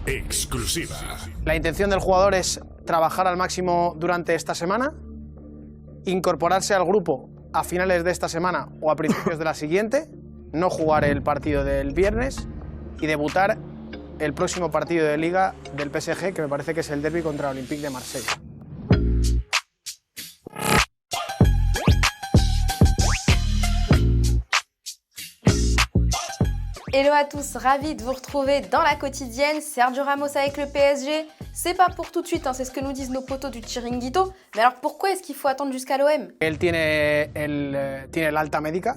Exclusiva. La intención del jugador es trabajar al máximo durante esta semana, incorporarse al grupo a finales de esta semana o a principios de la siguiente, no jugar el partido del viernes y debutar el próximo partido de Liga del PSG, que me parece que es el derbi contra el Olympique de Marsella. Hello à tous, ravi de vous retrouver dans la quotidienne. Sergio Ramos avec le PSG, c'est pas pour tout de suite, hein, c'est ce que nous disent nos potos du Chiringuito. Mais alors pourquoi est-ce qu'il faut attendre jusqu'à l'OM? Él tiene el alta médica,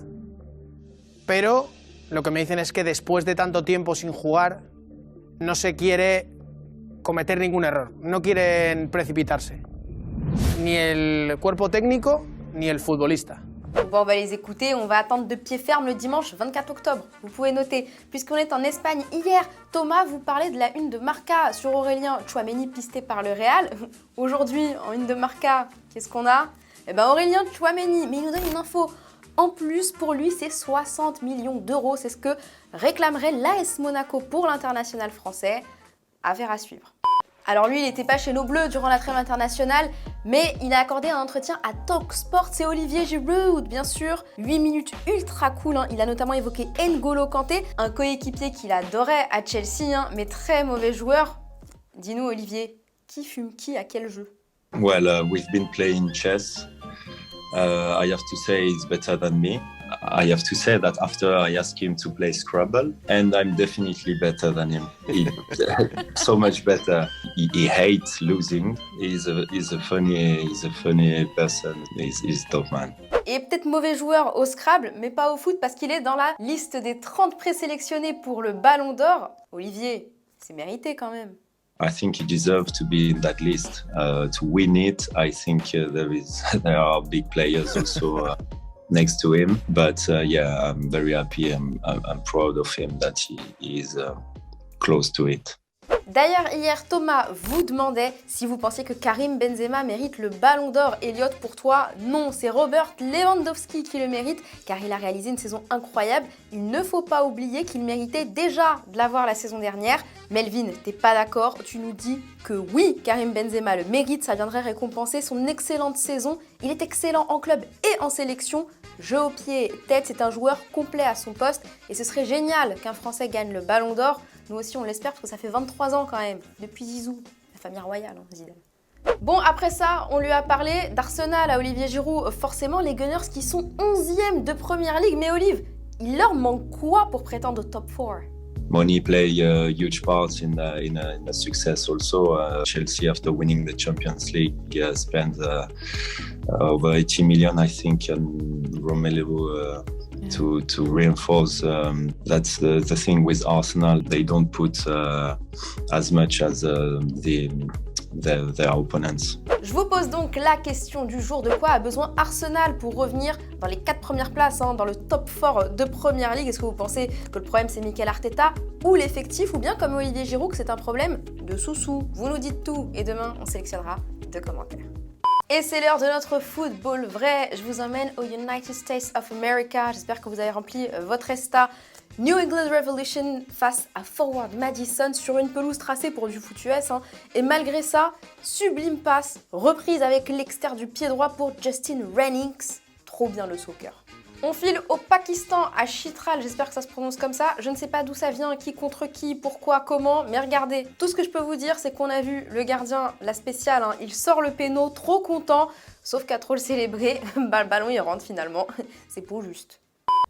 pero lo que me dicen es que después de tanto tiempo sin jugar no se quiere cometer ningún error, no quieren precipitarse, ni el cuerpo técnico ni el futbolista. Bon, on va les écouter, on va attendre de pied ferme le dimanche 24 octobre. Vous pouvez noter, puisqu'on est en Espagne hier, Thomas vous parlait de la une de Marca sur Aurélien Tchouaméni pisté par le Real. Aujourd'hui, en une de Marca, qu'est-ce qu'on a? Eh ben Aurélien Tchouaméni, mais il nous donne une info. En plus, pour lui, c'est 60 millions d'euros. C'est ce que réclamerait l'AS Monaco pour l'international français. Affaire à suivre. Alors lui, il n'était pas chez nos Bleus durant la trêve internationale, mais il a accordé un entretien à Talksport, c'est Olivier Giroud, bien sûr. 8 minutes ultra cool, hein. Il a notamment évoqué N'Golo Kanté, un coéquipier qu'il adorait à Chelsea, hein, mais très mauvais joueur. Dis-nous Olivier, qui fume qui à quel jeu? Well, we've been playing chess. I have to say he's better than me. I have to say that after I asked him to play Scrabble, and I'm definitely better than him. So much better. He hates losing. He's a funny person. He's top man. Et peut-être mauvais joueur au Scrabble, mais pas au foot parce qu'il est dans la liste des 30 présélectionnés pour le Ballon d'Or. Olivier, c'est mérité quand même. I think he deserves to be in that list. To win it, I think there are big players also next to him. But yeah, I'm very happy. I'm proud of him that he is close to it. D'ailleurs, hier, Thomas vous demandait si vous pensiez que Karim Benzema mérite le Ballon d'Or. Elliot, pour toi, non, c'est Robert Lewandowski qui le mérite, car il a réalisé une saison incroyable. Il ne faut pas oublier qu'il méritait déjà de l'avoir la saison dernière. Melvin, t'es pas d'accord? Tu nous dis que oui, Karim Benzema le mérite, ça viendrait récompenser son excellente saison. Il est excellent en club et en sélection. Jeu au pied, tête, c'est un joueur complet à son poste. Et ce serait génial qu'un Français gagne le Ballon d'Or. Nous aussi, on l'espère parce que ça fait 23 ans quand même, depuis Zizou, la famille royale, hein, Zidane. Bon, après ça, on lui a parlé d'Arsenal à Olivier Giroud. Forcément, les Gunners qui sont 11e de Première Ligue. Mais Olive, il leur manque quoi pour prétendre au top 4? Money play a huge part in a success also. Chelsea, after winning the Champions League, spent over 80 million, I think, on Romelu to reinforce. That's the thing with Arsenal. They don't put as much as their opponents. Je vous pose donc la question du jour, de quoi a besoin Arsenal pour revenir dans les 4 premières places, hein, dans le top 4 de Première Ligue? Est-ce que vous pensez que le problème c'est Mikel Arteta ou l'effectif, ou bien comme Olivier Giroud que c'est un problème de sous-sous? Vous nous dites tout et demain on sélectionnera 2 commentaires. Et c'est l'heure de notre football vrai. Je vous emmène aux United States of America. J'espère que vous avez rempli votre ESTA. New England Revolution face à Forward Madison sur une pelouse tracée pour du foot US. Hein. Et malgré ça, sublime passe, reprise avec l'extérieur du pied droit pour Justin Jennings. Trop bien le soccer. On file au Pakistan, à Chitral, j'espère que ça se prononce comme ça. Je ne sais pas d'où ça vient, qui contre qui, pourquoi, comment, mais regardez. Tout ce que je peux vous dire, c'est qu'on a vu le gardien, la spéciale, hein, il sort le péno, trop content, sauf qu'à trop le célébrer, bah, le ballon il rentre finalement, c'est pas juste.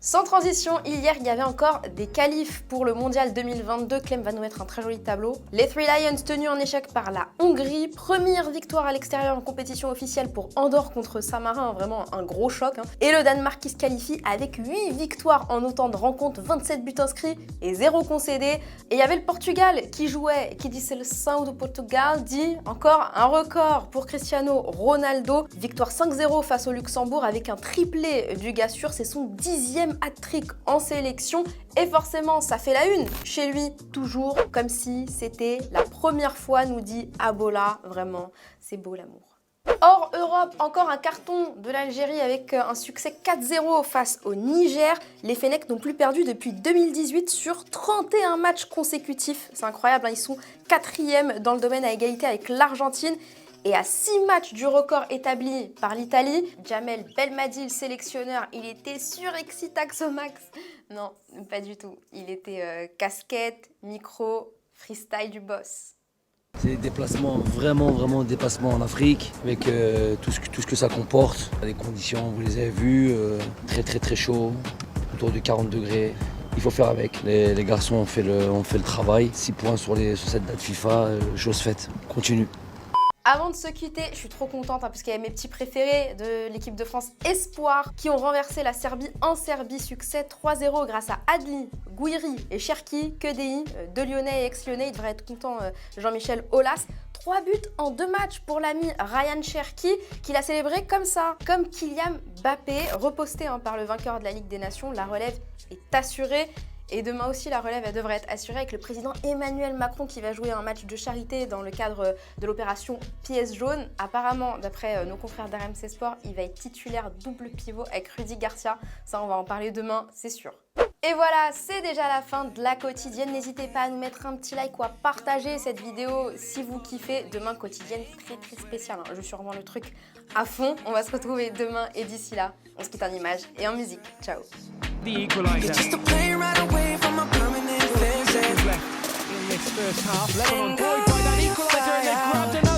Sans transition, hier, il y avait encore des qualifs pour le Mondial 2022. Clem va nous mettre un très joli tableau. Les Three Lions tenus en échec par la Hongrie. Première victoire à l'extérieur en compétition officielle pour Andorre contre Saint-Marin. Vraiment un gros choc. Hein. Et le Danemark qui se qualifie avec 8 victoires en autant de rencontres, 27 buts inscrits et 0 concédés. Et il y avait le Portugal qui jouait, et qui dit Seleção do Portugal, dit encore un record pour Cristiano Ronaldo. Victoire 5-0 face au Luxembourg avec un triplé du gars sûr. C'est son 10e hat-trick en sélection et forcément ça fait la une chez lui, toujours comme si c'était la première fois, nous dit Abola. Vraiment, c'est beau l'amour. Hors Europe, encore un carton de l'Algérie avec un succès 4-0 face au Niger. Les Fennecs n'ont plus perdu depuis 2018 sur 31 matchs consécutifs. C'est incroyable, hein, ils sont 4e dans le domaine à égalité avec l'Argentine. Et à 6 matchs du record établi par l'Italie, Jamel Belmadi, le sélectionneur, il était surexcitax au max. Non, pas du tout. Il était casquette, micro, freestyle du boss. C'est des déplacements, vraiment déplacements en Afrique, avec tout ce que ça comporte. Les conditions, vous les avez vues, très chaud, autour de 40 degrés. Il faut faire avec. Les garçons ont fait le travail. 6 points sur cette date FIFA, chose faite. Continue. Avant de se quitter, je suis trop contente parce qu'il y a mes petits préférés de l'équipe de France Espoir qui ont renversé la Serbie en Serbie. Succès 3-0 grâce à Adli, Gouiri et Cherki, que des de Lyonnais et ex-Lyonnais. Il devrait être content Jean-Michel Aulas. 3 buts en 2 matchs pour l'ami Ryan Cherki qui l'a célébré comme ça, comme Kylian Mbappé, reposté par le vainqueur de la Ligue des Nations. La relève est assurée. Et demain aussi, la relève elle devrait être assurée avec le président Emmanuel Macron qui va jouer un match de charité dans le cadre de l'opération Pièce jaune. Apparemment, d'après nos confrères d'RMC Sport, il va être titulaire double pivot avec Rudy Garcia. Ça, on va en parler demain, c'est sûr. Et voilà, c'est déjà la fin de la quotidienne. N'hésitez pas à nous mettre un petit like ou à partager cette vidéo si vous kiffez. Demain, quotidienne très spéciale. Je survends le truc à fond. On va se retrouver demain et d'ici là, on se quitte en images et en musique. Ciao. The equaliser. Just a play right away from a permanent left in this first half. Lebanon buoyed by that equaliser and they've grabbed another.